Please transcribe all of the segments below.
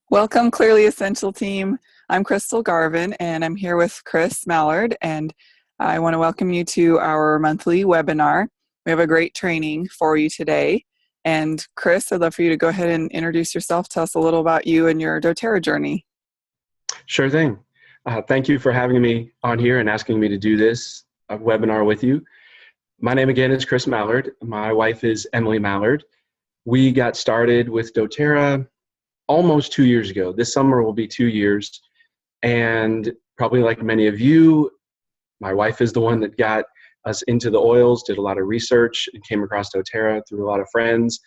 Welcome, Clearly Essential team. I'm Crystal Garvin, and I'm here with Chris Mailliard, and I want to welcome you to our monthly webinar. We have a great training for you today. And Chris, I'd love for you to go ahead and introduce yourself. Tell us a little about you and your doTERRA journey. Sure thing. Thank you for having me on here and asking me to do this webinar with you. My name again is Chris Mailliard. My wife is Emily Mailliard. We got started with doTERRA almost 2 years ago. This summer will be 2 years. And probably like many of you, my wife is the one that got us into the oils, did a lot of research, and came across doTERRA through a lot of friends.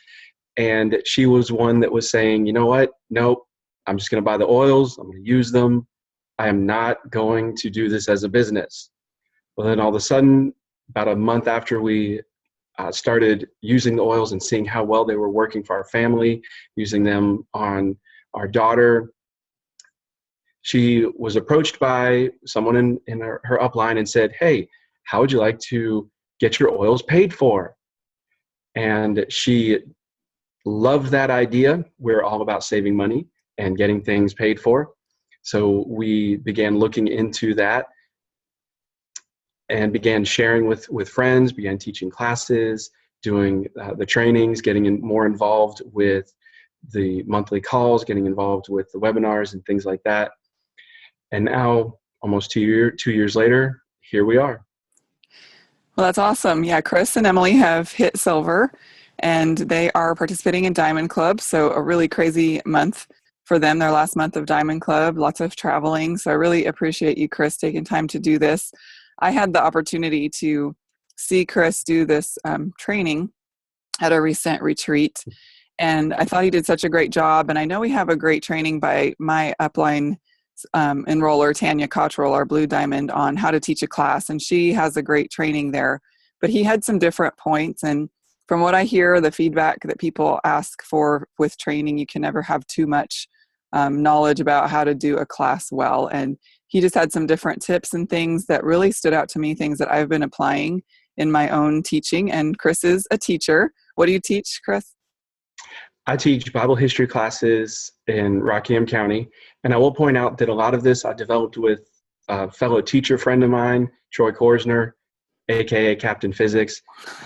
And she was one that was saying, you know what? Nope, I'm just going to buy the oils. I'm going to use them. I am not going to do this as a business. Well, then all of a sudden, about a month after we started using the oils and seeing how well they were working for our family, using them on our daughter, she was approached by someone in her upline and said, hey, how would you like to get your oils paid for? And she loved that idea. We're all about saving money and getting things paid for. So we began looking into that and began sharing with friends, began teaching classes, doing the trainings, getting more involved with the monthly calls, getting involved with the webinars and things like that. And now, almost 2 years later, here we are. Well, that's awesome. Yeah, Chris and Emily have hit silver, and they are participating in Diamond Club. So a really crazy month for them, their last month of Diamond Club, lots of traveling. So I really appreciate you, Chris, taking time to do this. I had the opportunity to see Chris do this training at a recent retreat, and I thought he did such a great job. And I know we have a great training by my upline enroller, Tanya Cottrell, our Blue Diamond, on how to teach a class, and she has a great training there. But he had some different points, and from what I hear, the feedback that people ask for with training, you can never have too much knowledge about how to do a class well. And he just had some different tips and things that really stood out to me, things that I've been applying in my own teaching. And Chris is a teacher. What do you teach, Chris? I teach Bible history classes in Rockingham County. And I will point out that a lot of this I developed with a fellow teacher friend of mine, Troy Korsner, AKA Captain Physics.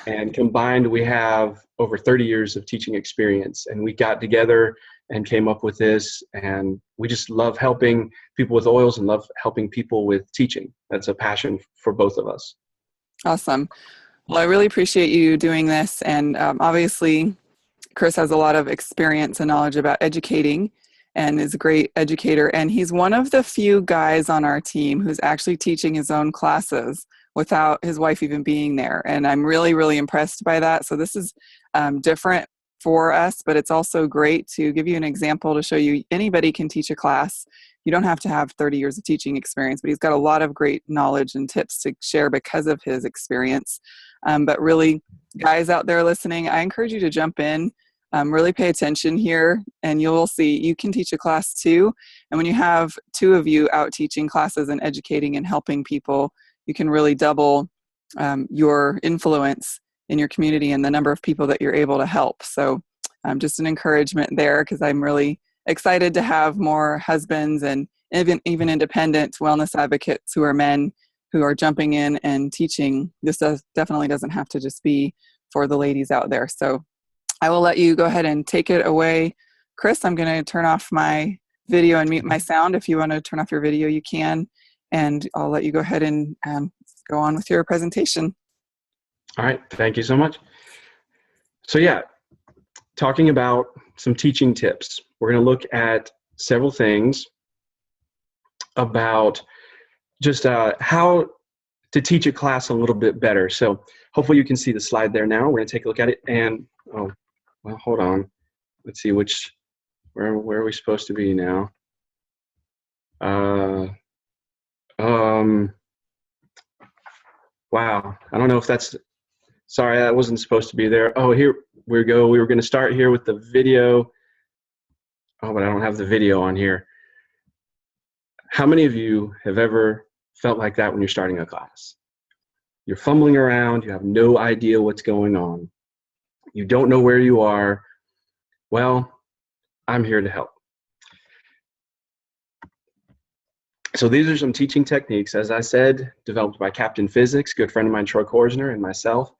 And combined, we have over 30 years of teaching experience. And we got together and came up with this. And we just love helping people with oils and love helping people with teaching. That's a passion for both of us. Awesome. Well, I really appreciate you doing this. And obviously, Chris has a lot of experience and knowledge about educating and is a great educator. And he's one of the few guys on our team who's actually teaching his own classes without his wife even being there. And I'm really, really impressed by that. So this is different for us, but it's also great to give you an example to show you anybody can teach a class. You don't have to have 30 years of teaching experience, but he's got a lot of great knowledge and tips to share because of his experience. But really, guys out there listening, I encourage you to jump in. Really pay attention here, and you'll see you can teach a class too. And when you have two of you out teaching classes and educating and helping people, you can really double your influence in your community and the number of people that you're able to help. So just an encouragement there, because I'm really excited to have more husbands and even independent wellness advocates who are men who are jumping in and teaching. This definitely doesn't have to just be for the ladies out there. So I will let you go ahead and take it away. Chris, I'm going to turn off my video and mute my sound. If you want to turn off your video, you can. And I'll let you go ahead and go on with your presentation. All right. Thank you so much. So yeah, talking about some teaching tips. We're going to look at several things about just how to teach a class a little bit better. So hopefully you can see the slide there now. We're going to take a look at it. And, oh, well, hold on. Let's see where are we supposed to be now? Wow. I don't know if that's, sorry, that wasn't supposed to be there. Oh, here we go. We were going to start here with the video. Oh, but I don't have the video on here. How many of you have ever felt like that when you're starting a class? You're fumbling around. You have no idea what's going on. You don't know where you are. Well, I'm here to help. So these are some teaching techniques, as I said, developed by Captain Physics, good friend of mine, Troy Korsner, and myself.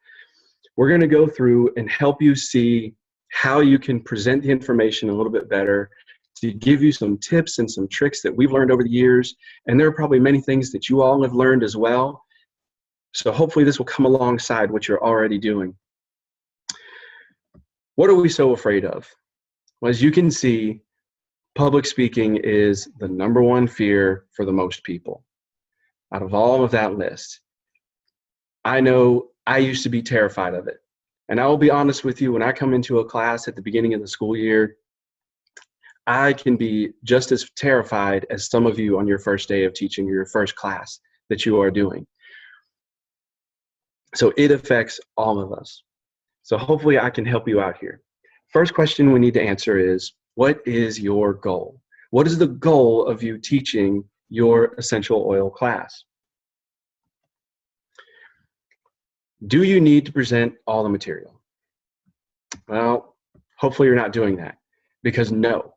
We're going to go through and help you see how you can present the information a little bit better, to give you some tips and some tricks that we've learned over the years. And there are probably many things that you all have learned as well. So hopefully this will come alongside what you're already doing. What are we so afraid of? Well, as you can see, public speaking is the #1 fear for the most people. Out of all of that list, I know I used to be terrified of it. And I will be honest with you, when I come into a class at the beginning of the school year, I can be just as terrified as some of you on your first day of teaching, or your first class that you are doing. So it affects all of us. So hopefully I can help you out here. First question we need to answer is, what is your goal? What is the goal of you teaching your essential oil class? Do you need to present all the material? Well, hopefully you're not doing that, because no.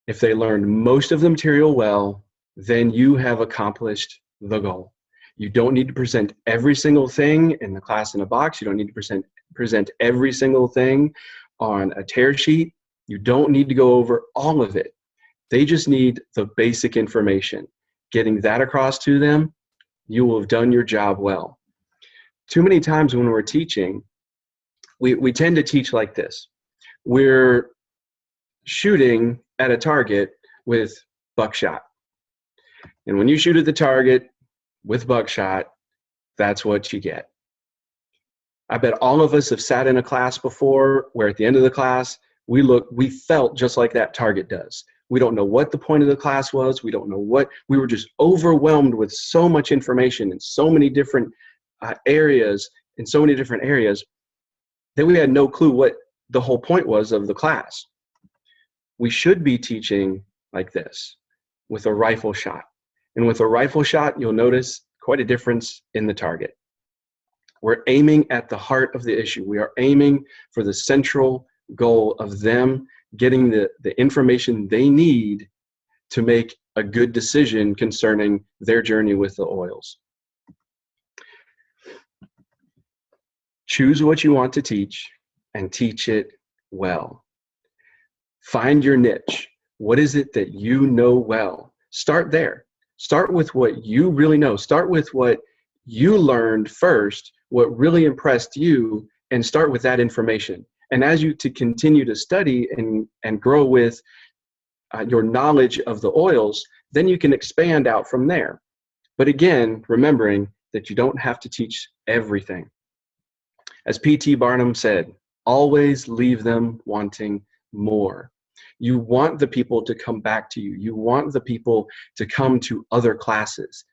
If they learned most of the material well, then you have accomplished the goal. You don't need to present every single thing in the class in a box. You don't need to present every single thing on a tear sheet. You don't need to go over all of it. They just need the basic information. Getting that across to them, you will have done your job well. Too many times when we're teaching, we tend to teach like this. We're shooting at a target with buckshot. And when you shoot at the target with buckshot, that's what you get. I bet all of us have sat in a class before where at the end of the class, we felt just like that target does. We don't know what the point of the class was. We don't know we were just overwhelmed with so much information in so many different areas, that we had no clue what the whole point was of the class. We should be teaching like this, with a rifle shot. And with a rifle shot, you'll notice quite a difference in the target. We're aiming at the heart of the issue. We are aiming for the central goal of them getting the information they need to make a good decision concerning their journey with the oils. Choose what you want to teach and teach it well. Find your niche. What is it that you know well? Start there. Start with what you really know. Start with what you learned first, what really impressed you, and start with that information. And as you continue to study and grow with your knowledge of the oils, then you can expand out from there. But again, remembering that you don't have to teach everything. As P.T. Barnum said, always leave them wanting more. You want the people to come back to you. You want the people to come to other classes.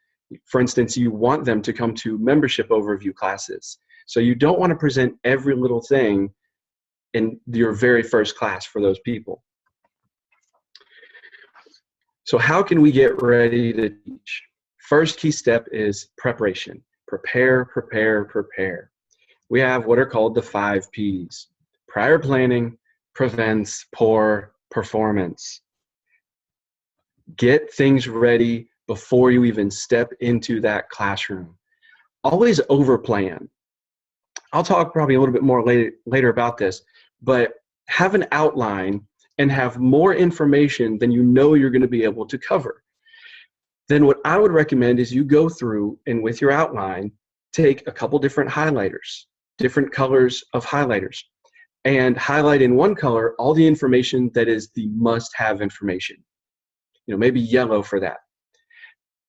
For instance, you want them to come to membership overview classes. So you don't want to present every little thing in your very first class for those people. So how can we get ready to teach? First key step is preparation. Prepare, prepare, prepare. We have what are called the 5 Ps. Prior planning prevents poor performance. Get things ready before you even step into that classroom. Always overplan. I'll talk probably a little bit more later about this, but have an outline and have more information than you know you're going to be able to cover. Then what I would recommend is you go through and with your outline, take a couple different highlighters, different colors of highlighters, and highlight in one color all the information that is the must-have information. Maybe yellow for that.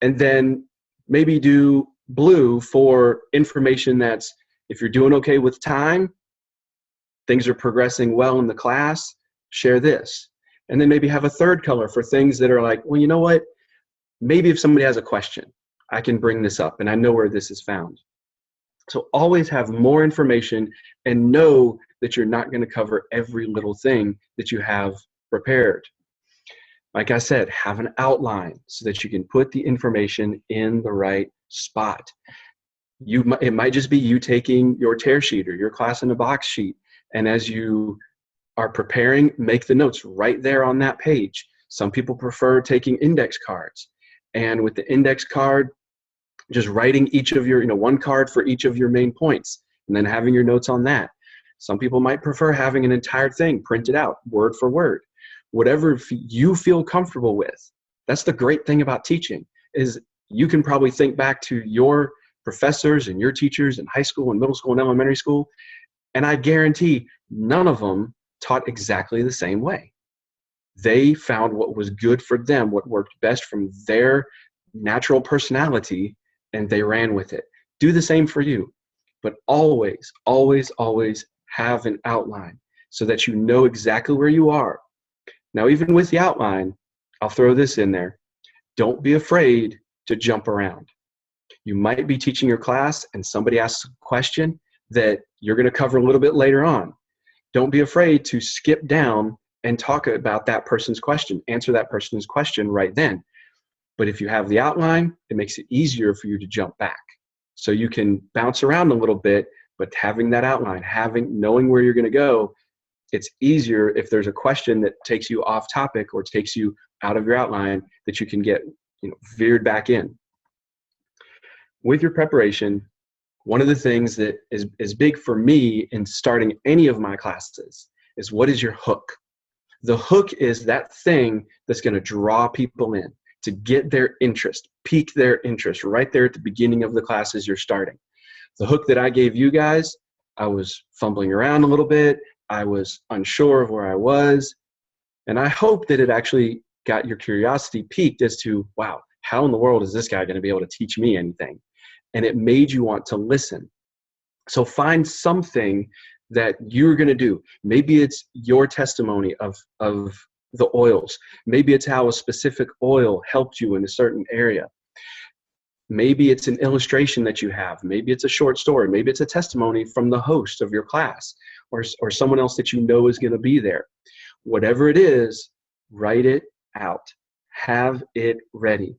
And then maybe do blue for information that's, if you're doing okay with time, things are progressing well in the class, share this. And then maybe have a third color for things that are like, well, you know what? Maybe if somebody has a question, I can bring this up and I know where this is found. So always have more information and know that you're not going to cover every little thing that you have prepared. Like I said, have an outline so that you can put the information in the right spot. It might just be you taking your tear sheet or your class in a box sheet, and as you are preparing, make the notes right there on that page. Some people prefer taking index cards. And with the index card, just writing each of your, one card for each of your main points, and then having your notes on that. Some people might prefer having an entire thing printed out, word for word. Whatever you feel comfortable with. That's the great thing about teaching, is you can probably think back to your professors and your teachers in high school and middle school and elementary school, and I guarantee none of them taught exactly the same way. They found what was good for them, what worked best from their natural personality, and they ran with it. Do the same for you, but always, always, always have an outline so that you know exactly where you are. Now, even with the outline, I'll throw this in there. Don't be afraid to jump around. You might be teaching your class and somebody asks a question that you're going to cover a little bit later on. Don't be afraid to skip down and talk about that person's question, answer that person's question right then. But if you have the outline, it makes it easier for you to jump back. So you can bounce around a little bit, but having that outline, knowing where you're going to go, it's easier if there's a question that takes you off topic or takes you out of your outline, that you can get veered back in. With your preparation, one of the things that is big for me in starting any of my classes is, what is your hook? The hook is that thing that's going to draw people in, to get their interest, pique their interest right there at the beginning of the class as you're starting. The hook that I gave you guys, I was fumbling around a little bit. I was unsure of where I was. And I hope that it actually got your curiosity piqued as to, wow, how in the world is this guy going to be able to teach me anything? And it made you want to listen. So find something that you're going to do. Maybe it's your testimony of the oils. Maybe it's how a specific oil helped you in a certain area. Maybe it's an illustration that you have. Maybe it's a short story. Maybe it's a testimony from the host of your class, or someone else that you know is going to be there. Whatever it is, write it out. Have it ready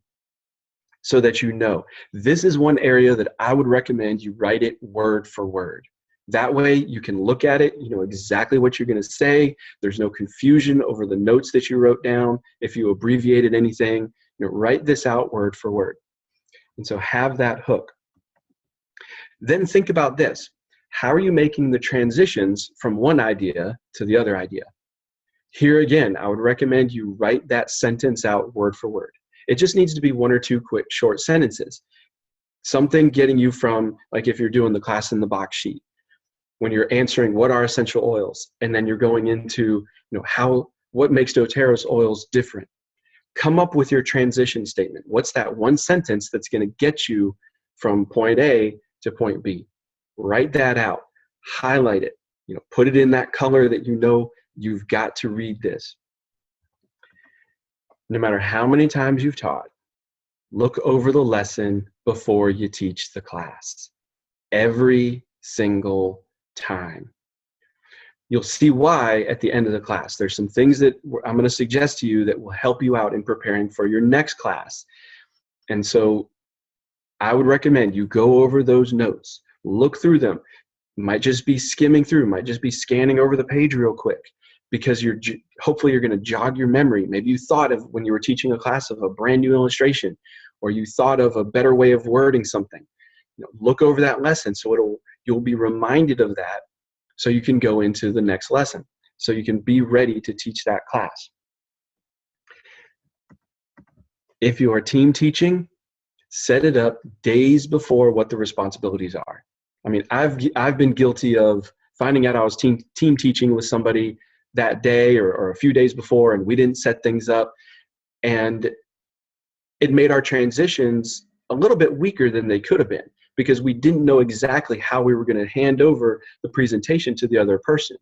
so that you know. This is one area that I would recommend you write it word for word. That way you can look at it, you know exactly what you're going to say. There's no confusion over the notes that you wrote down. If you abbreviated anything, write this out word for word. And so have that hook. Then think about this. How are you making the transitions from one idea to the other idea? Here again, I would recommend you write that sentence out word for word. It just needs to be one or two quick short sentences. Something getting you from, like if you're doing the class in the box sheet, when you're answering what are essential oils, and then you're going into what makes doTERRA's oils different. Come up with your transition statement. What's that one sentence that's going to get you from point A to point B? Write that out, highlight it, put it in that color that you've got to read this. No matter how many times you've taught, look over the lesson before you teach the class. Every single time. You'll see why at the end of the class. There's some things that I'm going to suggest to you that will help you out in preparing for your next class. And so I would recommend you go over those notes, look through them. Might just be skimming through, might just be scanning over the page real quick, because hopefully you're going to jog your memory. Maybe you thought of, when you were teaching a class, of a brand new illustration, or you thought of a better way of wording something. Look over that lesson so you'll be reminded of that, so you can go into the next lesson, so you can be ready to teach that class. If you are team teaching, set it up days before what the responsibilities are. I mean, I've been guilty of finding out I was team teaching with somebody that day or a few days before, and we didn't set things up, and it made our transitions a little bit weaker than they could have been, because we didn't know exactly how we were going to hand over the presentation to the other person.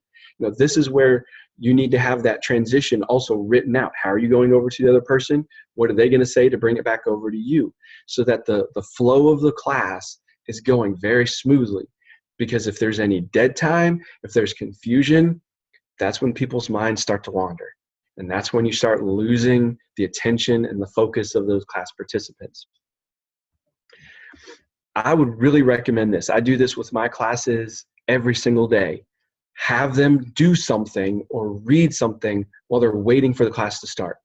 This is where you need to have that transition also written out. How are you going over to the other person? What are they going to say to bring it back over to you? So that the flow of the class is going very smoothly. Because if there's any dead time, if there's confusion, that's when people's minds start to wander. And that's when you start losing the attention and the focus of those class participants. I would really recommend this. I do this with my classes every single day. Have them do something or read something while they're waiting for the class to start.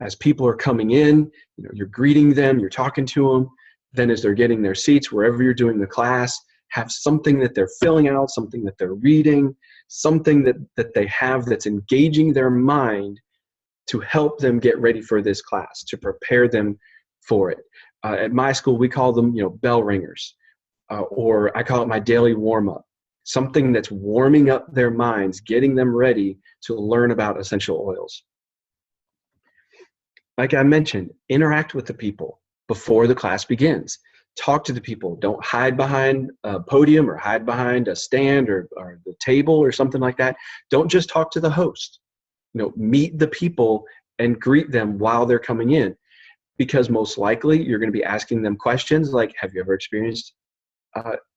As people are coming in, you're greeting them, you're talking to them. Then as they're getting their seats, wherever you're doing the class, have something that they're filling out, something that they're reading, something that they have that's engaging their mind to help them get ready for this class, to prepare them for it. At my school, we call them, bell ringers, or I call it my daily warm-up, something that's warming up their minds, getting them ready to learn about essential oils. Like I mentioned, interact with the people before the class begins. Talk to the people. Don't hide behind a podium or hide behind a stand or the table or something like that. Don't just talk to the host. Meet the people and greet them while they're coming in, because most likely you're going to be asking them questions like, have you ever experienced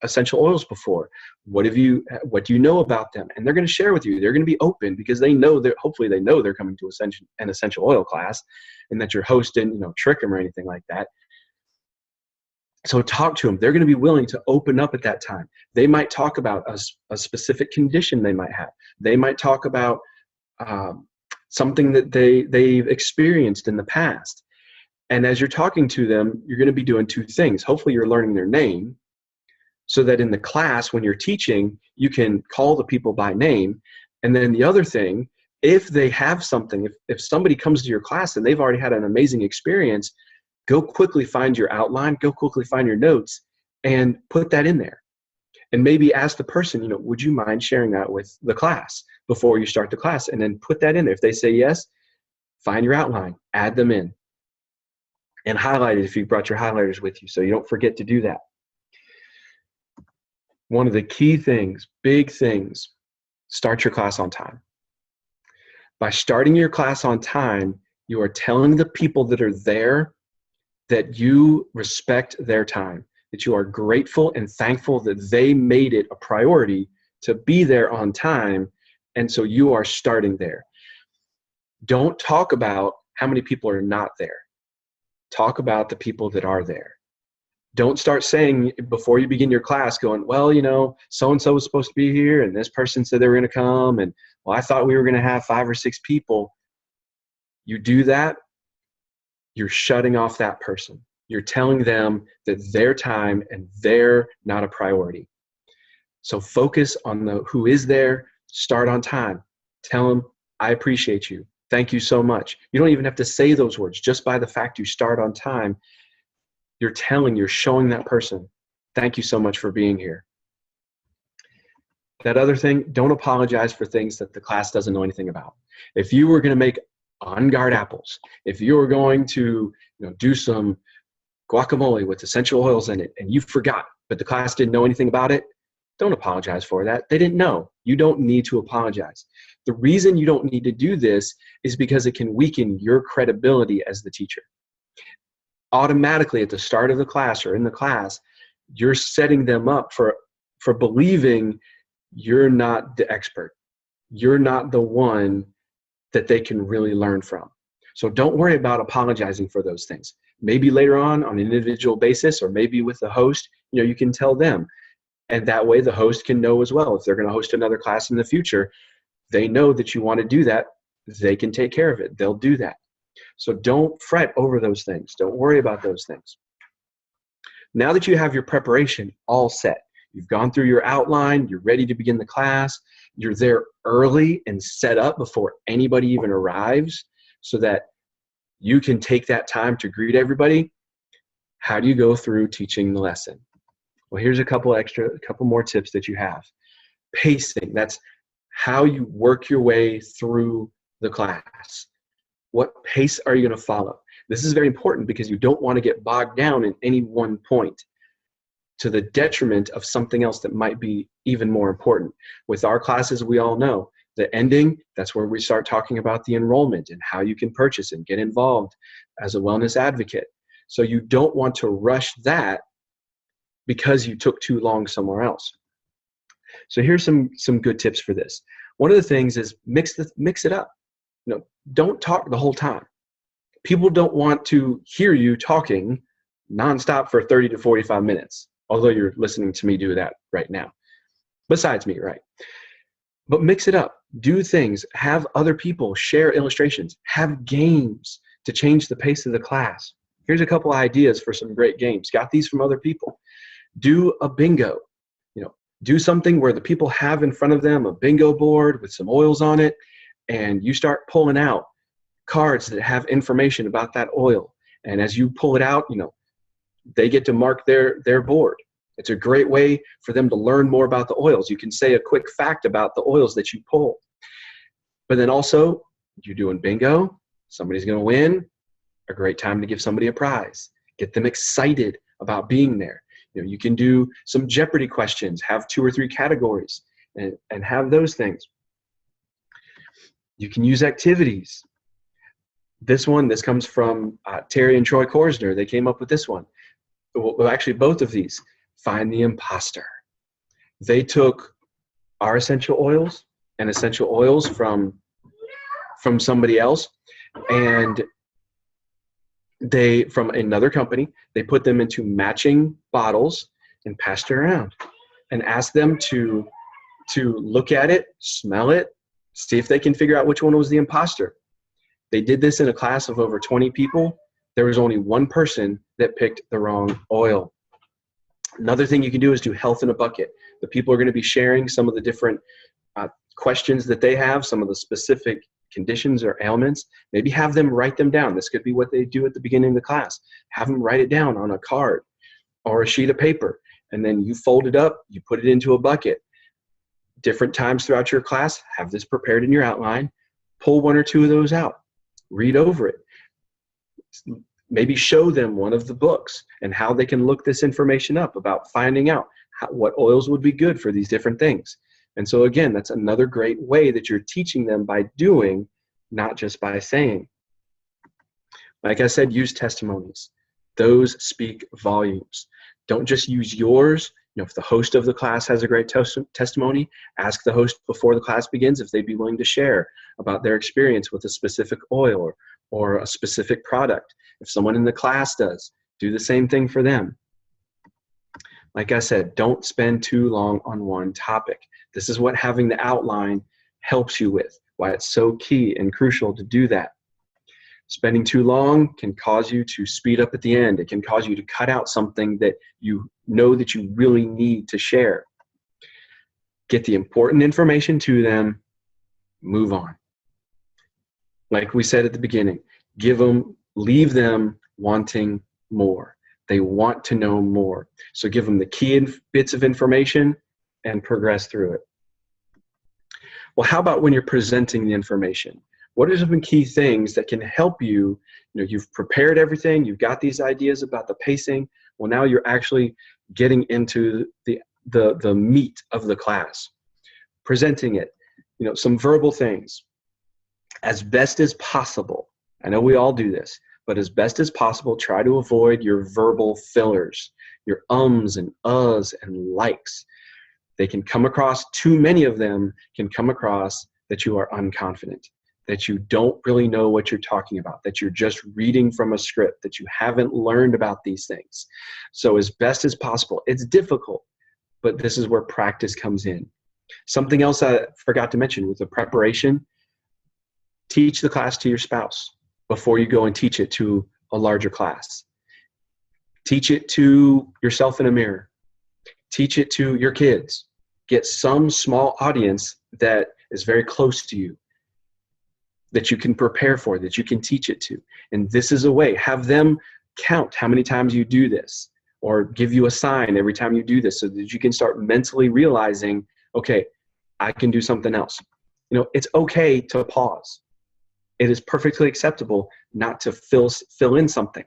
essential oils before? What do you know about them? And they're going to share with you. They're going to be open because hopefully they know they're coming to an essential oil class, and that your host didn't trick them or anything like that. So talk to them. They're going to be willing to open up at that time. They might talk about a specific condition they might have. They might talk about something that they've experienced in the past. And as you're talking to them, you're going to be doing two things. Hopefully you're learning their name, so that in the class, when you're teaching, you can call the people by name. And then the other thing, if they have something, if somebody comes to your class and they've already had an amazing experience, go quickly find your outline, go quickly find your notes, and put that in there. And maybe ask the person, would you mind sharing that with the class before you start the class? And then put that in there. If they say yes, find your outline, add them in, and highlight it if you brought your highlighters with you, so you don't forget to do that. One of the key things, big things, start your class on time. By starting your class on time, you are telling the people that are there that you respect their time, that you are grateful and thankful that they made it a priority to be there on time, and so you are starting there. Don't talk about how many people are not there. Talk about the people that are there. Don't start saying before you begin your class going, well, so-and-so was supposed to be here, and this person said they were going to come, and well, I thought we were going to have 5 or 6 people. You do that, you're shutting off that person. You're telling them that their time and they're not a priority. So focus on who is there. Start on time. Tell them, I appreciate you. Thank you so much. You don't even have to say those words. Just by the fact you start on time, you're showing that person, thank you so much for being here. That other thing, don't apologize for things that the class doesn't know anything about. If you were going to make on-guard apples, if you were going to do some guacamole with essential oils in it and you forgot, but the class didn't know anything about it, don't apologize for that. They didn't know. You don't need to apologize. The reason you don't need to do this is because it can weaken your credibility as the teacher. Automatically at the start of the class or in the class, you're setting them up for believing you're not the expert. You're not the one that they can really learn from. So don't worry about apologizing for those things. Maybe later on an individual basis, or maybe with the host, you can tell them. And that way the host can know as well. If they're going to host another class in the future, they know that you want to do that. They can take care of it. They'll do that. So don't fret over those things. Don't worry about those things. Now that you have your preparation all set, you've gone through your outline, you're ready to begin the class, you're there early and set up before anybody even arrives so that you can take that time to greet everybody. How do you go through teaching the lesson? Well, here's a couple more tips that you have. Pacing, that's how you work your way through the class. What pace are you going to follow? This is very important because you don't want to get bogged down in any one point to the detriment of something else that might be even more important. With our classes, we all know the ending, that's where we start talking about the enrollment and how you can purchase and get involved as a wellness advocate. So you don't want to rush that because you took too long somewhere else. So here's some good tips for this. One of the things is mix it up. Don't talk the whole time. People don't want to hear you talking nonstop for 30 to 45 minutes, although you're listening to me do that right now. Besides me, right? But mix it up. Do things. Have other people share illustrations. Have games. to change the pace of the class. Here's a couple ideas for some great games. Got these from other people. Do a bingo. Do something where the people have in front of them a bingo board with some oils on it, and you start pulling out cards that have information about that oil. And as you pull it out, they get to mark their board. It's a great way for them to learn more about the oils. You can say a quick fact about the oils that you pull. But then also, you're doing bingo, somebody's going to win, a great time to give somebody a prize. Get them excited about being there. You can do some Jeopardy questions, have 2 or 3 categories, and have those things. You can use activities. This comes from Terry and Troy Korsner. They came up with this one. Well, actually, both of these. Find the imposter. They took our essential oils and essential oils from somebody else, and from another company, they put them into matching bottles and passed it around and asked them to look at it, smell it, see if they can figure out which one was the imposter. They did this in a class of over 20 people. There was only one person that picked the wrong oil. Another thing you can do is do health in a bucket. The people are going to be sharing some of the different questions that they have, some of the specific conditions or ailments. Maybe have them write them down. This could be what they do at the beginning of the class. Have them write it down on a card or a sheet of paper, and then you fold it up, you put it into a bucket. Different times throughout your class, have this prepared in your outline. Pull 1 or 2 of those out. Read over it. Maybe show them one of the books and how they can look this information up about finding out what oils would be good for these different things. And so again, that's another great way that you're teaching them by doing, not just by saying. Like I said, use testimonies. Those speak volumes. Don't just use yours. If the host of the class has a great testimony, ask the host before the class begins if they'd be willing to share about their experience with a specific oil or a specific product. If someone in the class does, do the same thing for them. Like I said, don't spend too long on one topic. This is what having the outline helps you with, why it's so key and crucial to do that. Spending too long can cause you to speed up at the end. It can cause you to cut out something that you know that you really need to share. Get the important information to them, move on. Like we said at the beginning, leave them wanting more. They want to know more. So give them the key bits of information and progress through it. Well, how about when you're presenting the information? What are some key things that can help you? You've prepared everything. You've got these ideas about the pacing. Well, now you're actually getting into the meat of the class. Presenting it. Some verbal things. As best as possible. I know we all do this, but as best as possible, try to avoid your verbal fillers, your ums and uhs and likes. They can come across, too many of them can come across that you are unconfident, that you don't really know what you're talking about, that you're just reading from a script, that you haven't learned about these things. So as best as possible, it's difficult, but this is where practice comes in. Something else I forgot to mention with the preparation, teach the class to your spouse before you go and teach it to a larger class. Teach it to yourself in a mirror. Teach it to your kids. Get some small audience that is very close to you, that you can prepare for, that you can teach it to. And this is a way. Have them count how many times you do this, or give you a sign every time you do this so that you can start mentally realizing, okay, I can do something else. It's okay to pause. It is perfectly acceptable not to fill in something.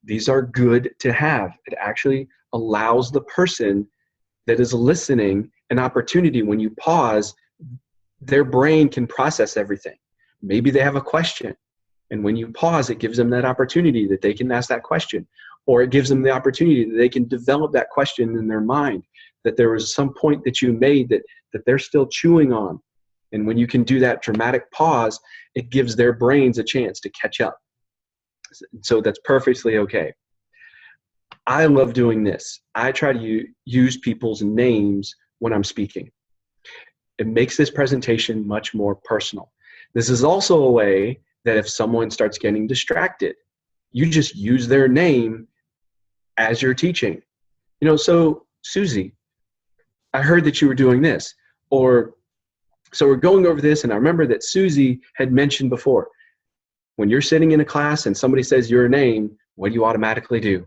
These are good to have. It actually allows the person that is listening an opportunity. When you pause, their brain can process everything. Maybe they have a question, and when you pause, it gives them that opportunity that they can ask that question, or it gives them the opportunity that they can develop that question in their mind, that there was some point that you made that they're still chewing on. And when you can do that dramatic pause, it gives their brains a chance to catch up. So that's perfectly okay. I love doing this. I try to use people's names when I'm speaking. It makes this presentation much more personal. This is also a way that if someone starts getting distracted, you just use their name as you're teaching. So Susie, I heard that you were doing this. Or, so we're going over this, and I remember that Susie had mentioned before, when you're sitting in a class and somebody says your name, what do you automatically do?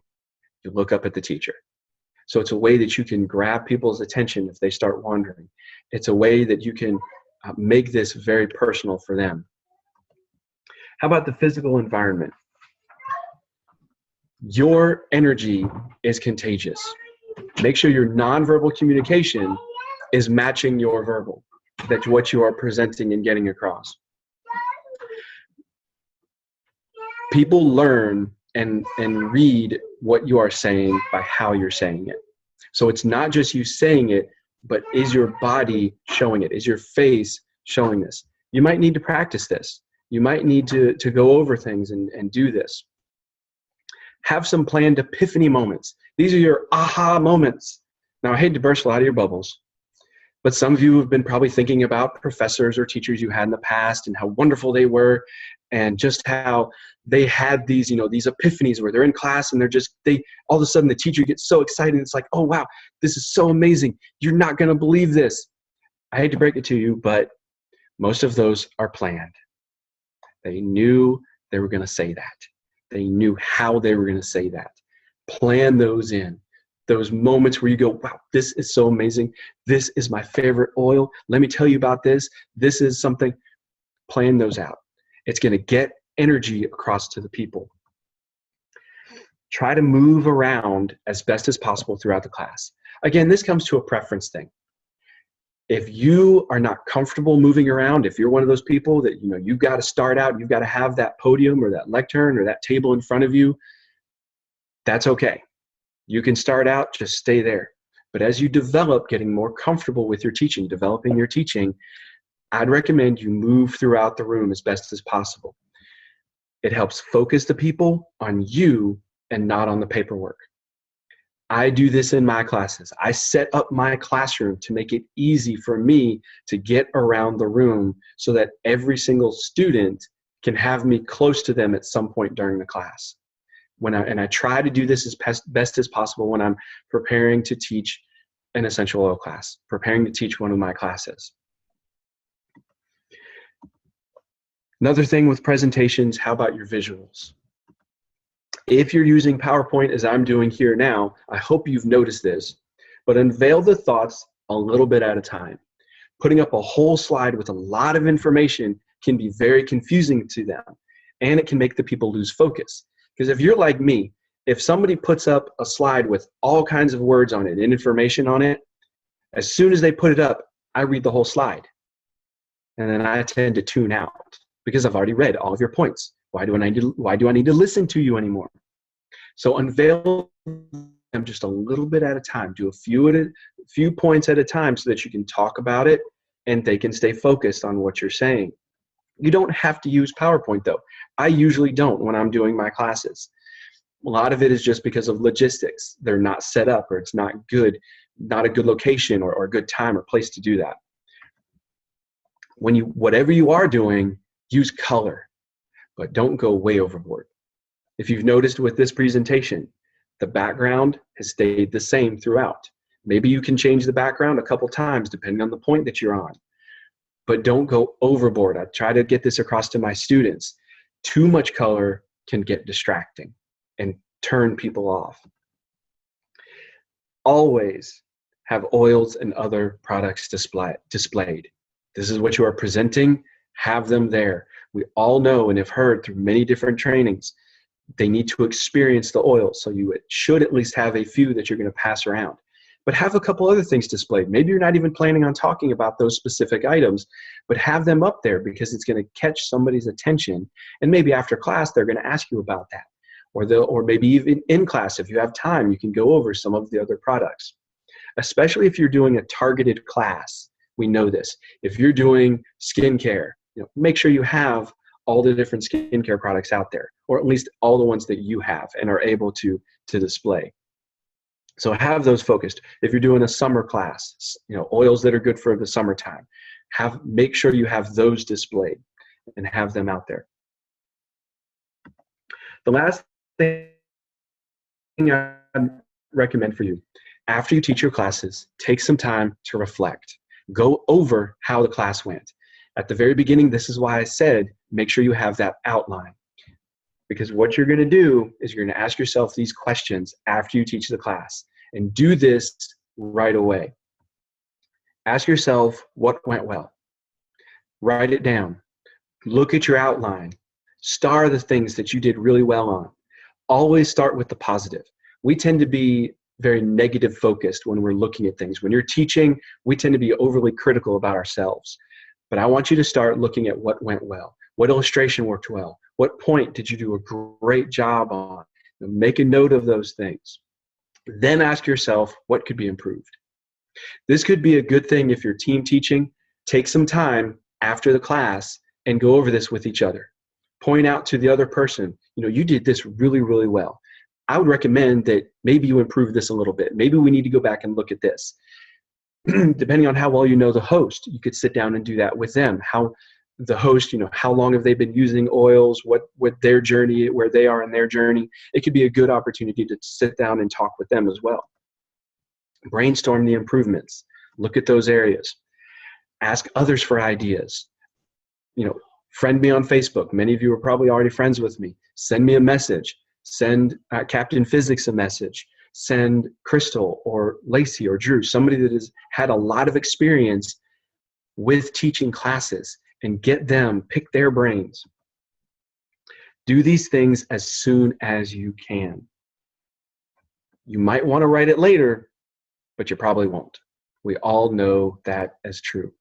You look up at the teacher. So it's a way that you can grab people's attention if they start wandering. It's a way that you can make this very personal for them. How about the physical environment? Your energy is contagious. Make sure your nonverbal communication is matching your verbal, that's what you are presenting and getting across. People learn and read what you are saying by how you're saying it. So it's not just you saying it, but is your body showing it? Is your face showing this? You might need to practice this. You might need to go over things and do this. Have some planned epiphany moments. These are your aha moments. Now, I hate to burst a lot of your bubbles, but some of you have been probably thinking about professors or teachers you had in the past and how wonderful they were, and just how they had these, these epiphanies where they're in class and all of a sudden the teacher gets so excited. It's like, oh, wow, this is so amazing. You're not going to believe this. I hate to break it to you, but most of those are planned. They knew they were going to say that. They knew how they were going to say that. Plan those in. Those moments where you go, wow, this is so amazing. This is my favorite oil. Let me tell you about this. This is something. Plan those out. It's going to get energy across to the people. Try to move around as best as possible throughout the class. Again, this comes to a preference thing. If you are not comfortable moving around, if you're one of those people that, you've got to start out, you've got to have that podium or that lectern or that table in front of you, that's okay. You can start out, just stay there. But as you develop getting more comfortable with your teaching, developing your teaching, I'd recommend you move throughout the room as best as possible. It helps focus the people on you and not on the paperwork. I do this in my classes. I set up my classroom to make it easy for me to get around the room so that every single student can have me close to them at some point during the class. I try to do this as best as possible when I'm preparing to teach an essential oil class, preparing to teach one of my classes. Another thing with presentations, how about your visuals? If you're using PowerPoint as I'm doing here now, I hope you've noticed this, but unveil the thoughts a little bit at a time. Putting up a whole slide with a lot of information can be very confusing to them, and it can make the people lose focus. Because if you're like me, if somebody puts up a slide with all kinds of words on it and information on it, as soon as they put it up, I read the whole slide. And then I tend to tune out because I've already read all of your points. Why do I need to listen to you anymore? So unveil them just a little bit at a time. Do a few points at a time so that you can talk about it and they can stay focused on what you're saying. You don't have to use PowerPoint though. I usually don't when I'm doing my classes. A lot of it is just because of logistics. They're not set up, or it's not a good location or a good time or place to do that. Whatever you are doing, use color, but don't go way overboard. If you've noticed with this presentation, the background has stayed the same throughout. Maybe you can change the background a couple times depending on the point that you're on. But don't go overboard. I try to get this across to my students. Too much color can get distracting and turn people off. Always have oils and other products displayed. This is what you are presenting. Have them there. We all know and have heard through many different trainings, they need to experience the oil. So you should at least have a few that you're going to pass around. But have a couple other things displayed. Maybe you're not even planning on talking about those specific items, but have them up there because it's going to catch somebody's attention. And maybe after class, they're going to ask you about that. Or maybe even in class, if you have time, you can go over some of the other products. Especially if you're doing a targeted class, we know this. If you're doing skincare, make sure you have all the different skincare products out there, or at least all the ones that you have and are able to display. So have those focused. If you're doing a summer class, oils that are good for the summertime, make sure you have those displayed and have them out there. The last thing I'd recommend for you, after you teach your classes, take some time to reflect. Go over how the class went. At the very beginning, this is why I said, make sure you have that outline. Because what you're going to do is you're going to ask yourself these questions after you teach the class, and do this right away. Ask yourself what went well. Write it down. Look at your outline. Star the things that you did really well on. Always start with the positive. We tend to be very negative focused when we're looking at things. When you're teaching, we tend to be overly critical about ourselves. But I want you to start looking at what went well. What illustration worked well? What point did you do a great job on? Make a note of those things. Then ask yourself, what could be improved? This could be a good thing if you're team teaching. Take some time after the class and go over this with each other. Point out to the other person, you did this really, really well. I would recommend that maybe you improve this a little bit. Maybe we need to go back and look at this. Depending on how well you know the host, you could sit down and do that with them. How the host, how long have they been using oils, what their journey, where they are in their journey. It could be a good opportunity to sit down and talk with them as well. Brainstorm the improvements. Look at those areas. Ask others for ideas. Friend me on Facebook. Many of you are probably already friends with me. Send me a message. Send Captain Physics a message. Send Crystal or Lacey or Drew, somebody that has had a lot of experience with teaching classes, and get them, pick their brains. Do these things as soon as you can. You might want to write it later, but you probably won't. We all know that as true.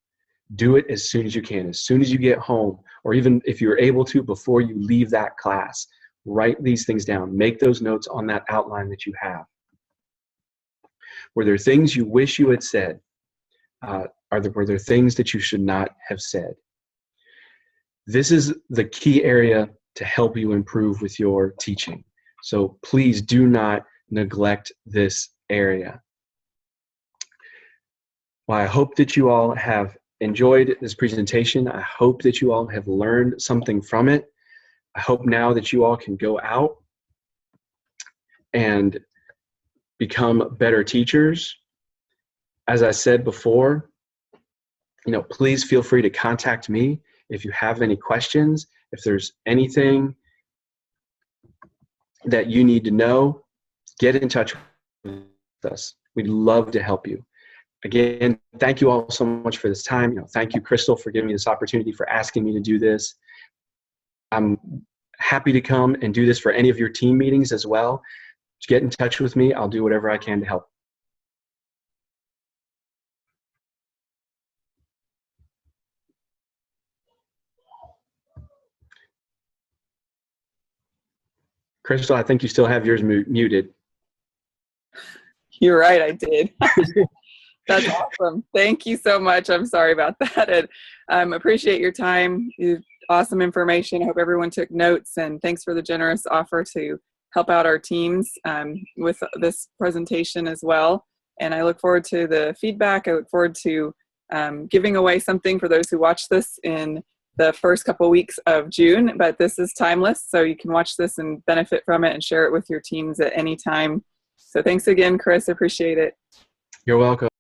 Do it as soon as you can, as soon as you get home, or even if you're able to before you leave that class. Write these things down. Make those notes on that outline that you have. Were there things you wish you had said? Were there things that you should not have said? This is the key area to help you improve with your teaching. So please do not neglect this area. Well, I hope that you all have enjoyed this presentation. I hope that you all have learned something from it. I hope now that you all can go out and become better teachers. As I said before, please feel free to contact me if you have any questions. If there's anything that you need to know, get in touch with us. We'd love to help you. Again, thank you all so much for this time. Thank you, Crystal, for giving me this opportunity, for asking me to do this. I'm happy to come and do this for any of your team meetings as well. Just get in touch with me. I'll do whatever I can to help. Crystal, I think you still have yours muted. You're right, I did. That's awesome. Thank you so much. I'm sorry about that. And appreciate your time. Awesome information. I hope everyone took notes, and thanks for the generous offer to help out our teams with this presentation as well. And I look forward to the feedback. I look forward to giving away something for those who watch this in the first couple weeks of June, but this is timeless, so you can watch this and benefit from it and share it with your teams at any time. So thanks again, Chris. Appreciate it. You're welcome.